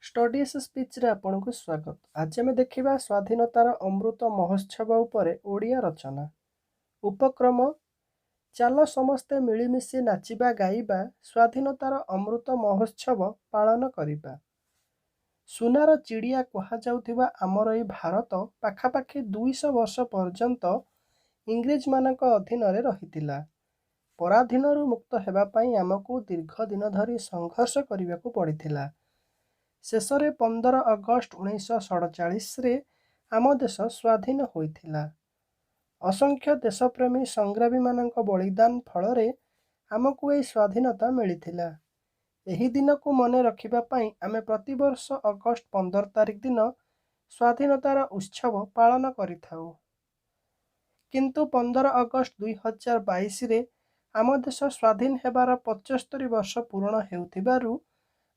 Studies speech रे आपनको स्वागत। आज आम देखा स्वाधीनतार अमृत महोत्सव उपरे ओडिया रचना उपक्रम। चल समस्ते मिलमिशि नाचिबा गाइबा स्वाधीनतार अमृत महोत्सव पालन करिबा। सुनार चिड़िया कहुवा आमर एई भारत पाखापाखि 200 वर्ष पर्यंत इंग्रेज मानक अधीन रही। पराधीन मुक्त हेबापई आमको दीर्घ दिन धरी संघर्ष करने को पड़ता। शेष में 15 अगस्ट 1947 आम देश स्वाधीन होइथिला। असंख्य देशप्रेमी संग्रामी मानक बलिदान फल आमको यह स्वाधीनता मिलिथिला। एही दिन को मने रखिबा पई आमे प्रतिवर्ष अगस्ट 15 तारिख दिन स्वाधीनतार उत्सव पालन करिथाउ। किंतु 15 अगस्ट 2022 रे आम देश स्वाधीन हेबार 75 वर्ष पूर्ण हेउथिबारु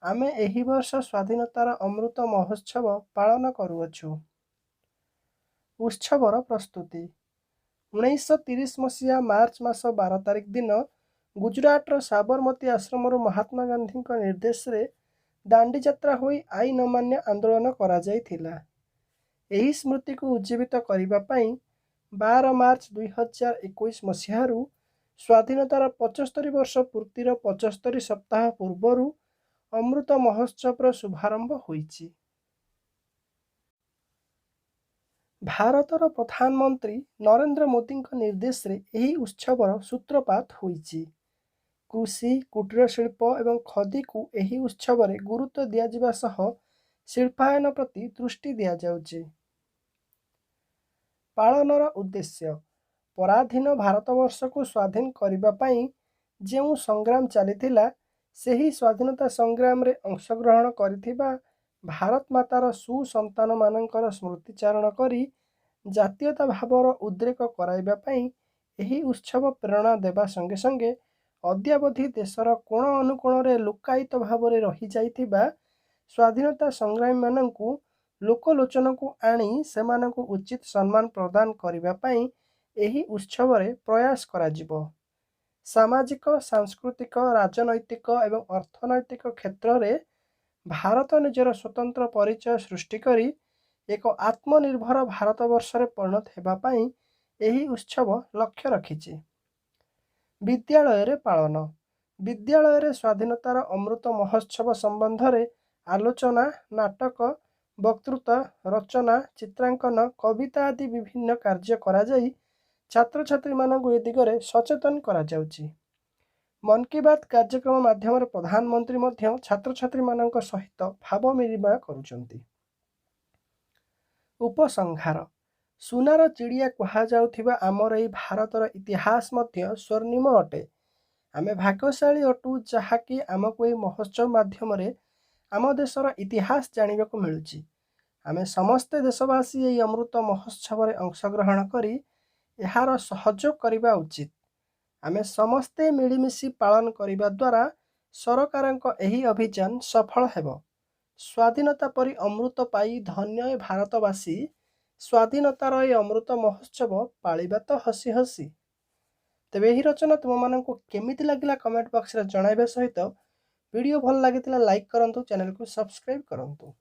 आमे एही वर्ष स्वाधीनतार अमृत महोत्सव पालन करुअछु। उत्सवर प्रस्तुति 1930 मसीहा मार्च मास 12 तारिख दिन गुजरात साबरमती आश्रम महात्मा गांधी निर्देश रे दांडी यात्रा होई आईन अमान्य आंदोलन करा जायथिला। एही स्मृति को उज्जीवित करिबा पई 12 मार्च 2021 मसीहारू स्वाधीनतार 75 वर्ष पूर्तिर 75 सप्ताह पूर्वरू अमृत महोत्सव शुभारंभ होइछि। भारतर प्रधानमंत्री नरेंद्र मोदी निर्देश रे एही उत्सवर सूत्रपात होइछि। कृषि कुटीर शिल्प एवं खदी को एही उत्सव गुरुत्व दिया सह शिल्पायन प्रति दृष्टि दिया जाउछि। पालनर उद्देश्य पराधीन भारतवर्ष को स्वाधीन करिबा पई जेउ संग्राम चलीथिला सेही स्वाधीनता संग्राम रे अंशग्रहण करिथिबा भारत मातार सुसंतान मानकर स्मृतिचारण करी जातीयता भावर उद्रेक कराइबा पई एही उत्सव प्रेरणा देवा संगे संगे अद्यावधि देशर कोण अनुकोण रे लुकायित भावरे रही जाइथिबा स्वाधीनता संग्रामी माननकु लोकलोचन को आनी सेमानकु उचित सम्मान प्रदान करिबा पई एही उत्सव रे प्रयास कराजिबो। सामाजिक सांस्कृतिक राजनैतिक एवं अर्थनैतिक क्षेत्र में भारत निजर स्वतंत्र परिचय सृष्टि करी एक आत्मनिर्भर भारतवर्ष रे परिणत हेबापई एही उत्सव लक्ष्य रखिछि। विद्यालय रे पालन विद्यालय रे स्वाधीनतार अमृत महोत्सव संबंध रे आलोचना नाटक वक्तृता रचना चित्रांकन कविता आदि विभिन्न कार्य करा जाई छात्र छात्री मानक ए दिगरे सचेतन करा जाउछि। मन की बात कार्यक्रम माध्यम प्रधानमंत्री मध्य छात्र छात्री मानक सहित भाव विनिमय करुचंती। उपसंहार सुनार चिड़िया कहुवा आमर एई भारतर इतिहास मध्य स्वर्णिम अटे। आमे भाग्यशाली अटू जहाँकि आमको एई महोत्सव माध्यम आम देशर इतिहास जानिबा को मिलुछि। आमे समस्ते देशवासी एई अमृत महोत्सव रे अंशग्रहण करी एहार सहयोग करिबा उचित। आमे समस्ते मिलिमिशि पालन करिबा द्वारा सरकारक एही अभियान सफल हेबो। स्वाधीनता परी अमृत पाई धन्य भारतवासी स्वाधीनतार ए अमृत महोत्सव पालिबा तो हसी हसी। तेबे एही रचना तुम मानकु केमिति लागिला कमेंट बॉक्स रे जणाइबा सहित वीडियो भल लागितिला लाइक करंतु, चैनल को सब्सक्राइब करंतु।